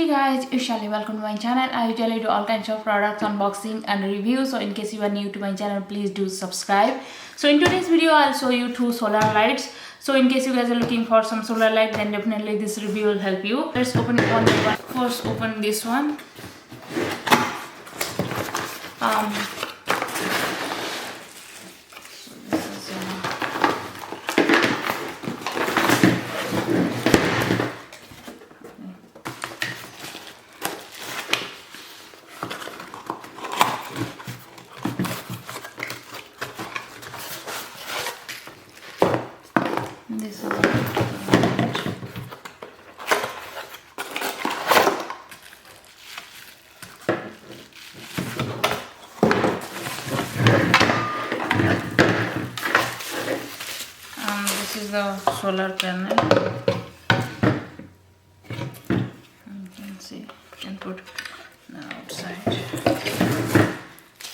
Hey guys, it's Shelly. Welcome to my channel. I usually do all kinds of products unboxing and review. So in case you are new to my channel, please do subscribe. So in today's video, I'll show you two solar lights. So in case you guys are looking for some solar light, then definitely this review will help you. Let's open one by one. First, open this one. This is this is the solar panel. You can see, you can put the outside,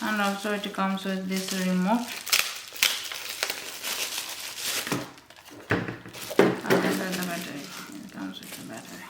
and also it comes with this remote. The battery. It comes with the battery.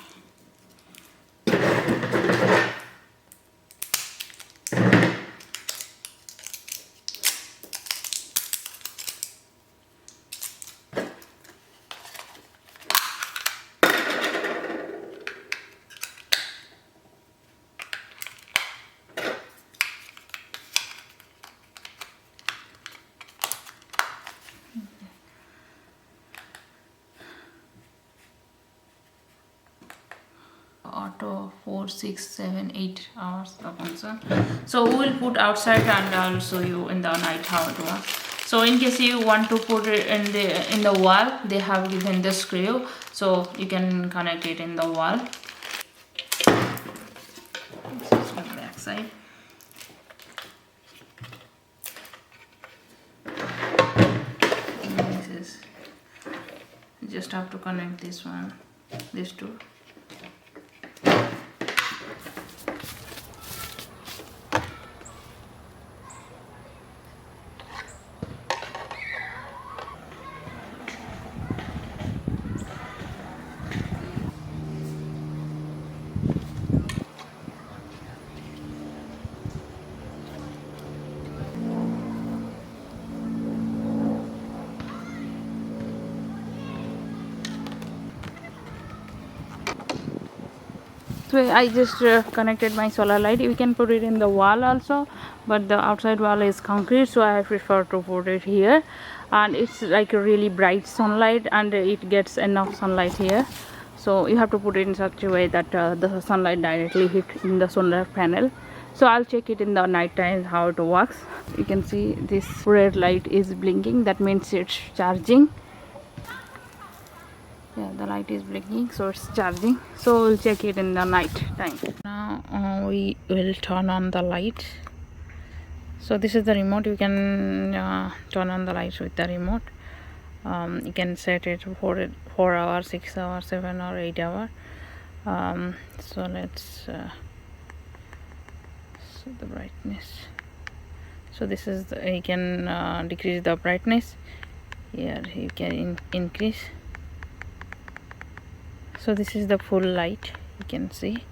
Auto 4, 6, 7, 8 hours the function. So we will put outside and I'll show you in the night how it works. So in case you want to put it in the wall, they have given the screw, so you can connect it in the wall. This is the back side. And this is, you just have to connect this one, these two. So I just connected my solar light. You can put it in the wall also, but the outside wall is concrete, so I prefer to put it here. And it's like a really bright sunlight, and it gets enough sunlight here. So you have to put it in such a way that the sunlight directly hit in the solar panel. So I'll check it in the night time how it works. You can see this red light is blinking. That means it's charging. Yeah, the light is blinking, so it's charging. So we'll check it in the night time. Now we will turn on the light. So this is the remote. You can turn on the lights with the remote. You can set it for 4 hours, 6 hours, 7 or 8 hours. So let's set the brightness. So this is you can decrease the brightness. Here you can increase. So this is the full light, you can see.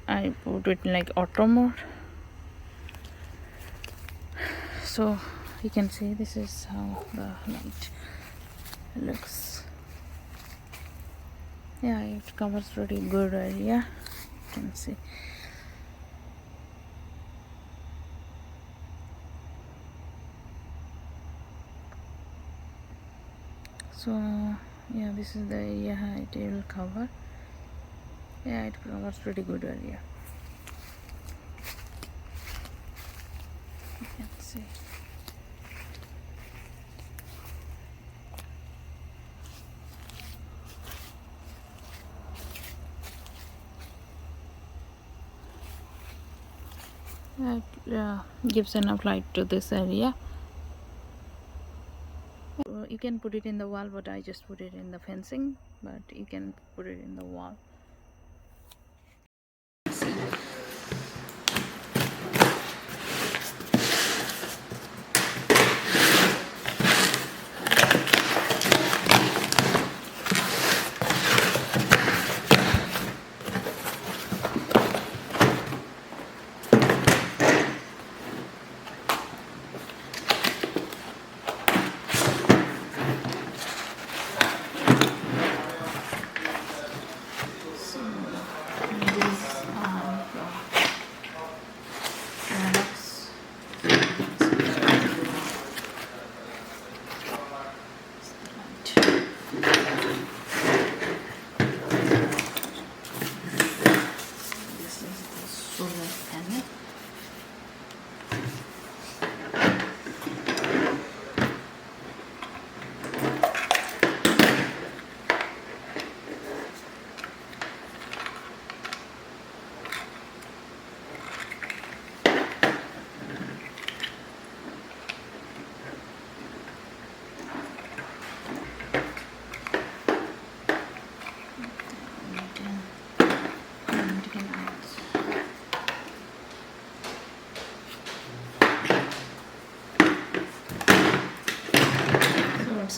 I put it like auto mode. So you can see this is how the light looks. Yeah, it covers pretty good area, you can see. So yeah, this is the area it will cover. Yeah, it covers pretty good area, you can see. It gives enough light to this area. You can put it in the wall, but I just put it in the fencing, but you can put it in the wall.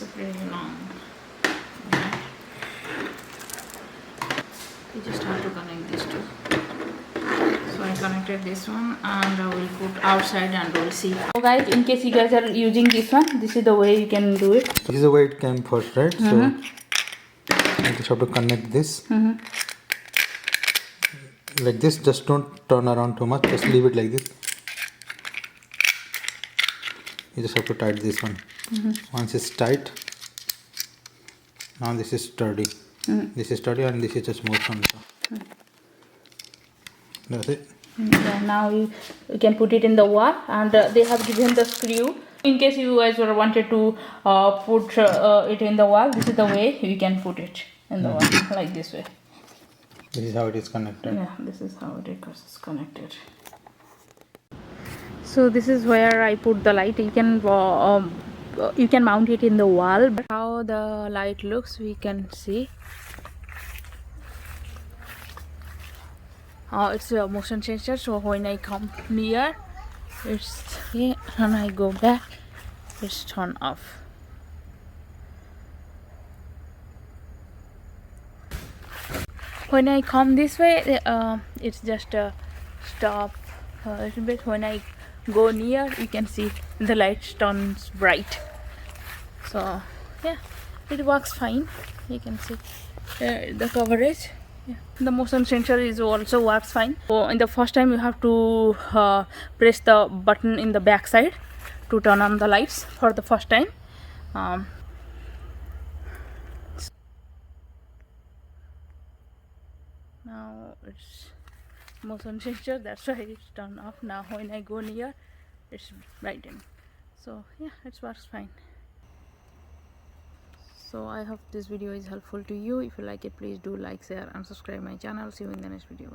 it's pretty long. You just have to connect these two. So I connected this one and I will put outside and we'll see. So guys, in case you guys are using this one, this is the way you can do it. This is the way it came first, right? So you just have to connect this. Like this, just don't turn around too much, just leave it like this. You just have to tighten this one. Once it's tight, now this is sturdy. This is sturdy and this is just smooth one. That's it. Yeah, now you can put it in the wall, and they have given the screw. In case you guys were wanted to put it in the wall, this is the way you can put it in the wall, like this way. This is how it is connected. Yeah, this is how it is connected. So this is where I put the light. You can mount it in the wall, but how the light looks we can see. It's a motion sensor, so when I come near, it's here, and I go back, it's turn off. When I come this way, it's just stop a little bit. When I go near, you can see the light turns bright. So yeah, it works fine. You can see the coverage. Yeah. The motion sensor is also works fine. So in the first time you have to press the button in the back side to turn on the lights for the first time. Now it's motion sensor, that's why it's turned off. Now when I go near, it's brightened. So yeah, it works fine. So I hope this video is helpful to you. If you like it, please do like, share and subscribe my channel. See you in the next video.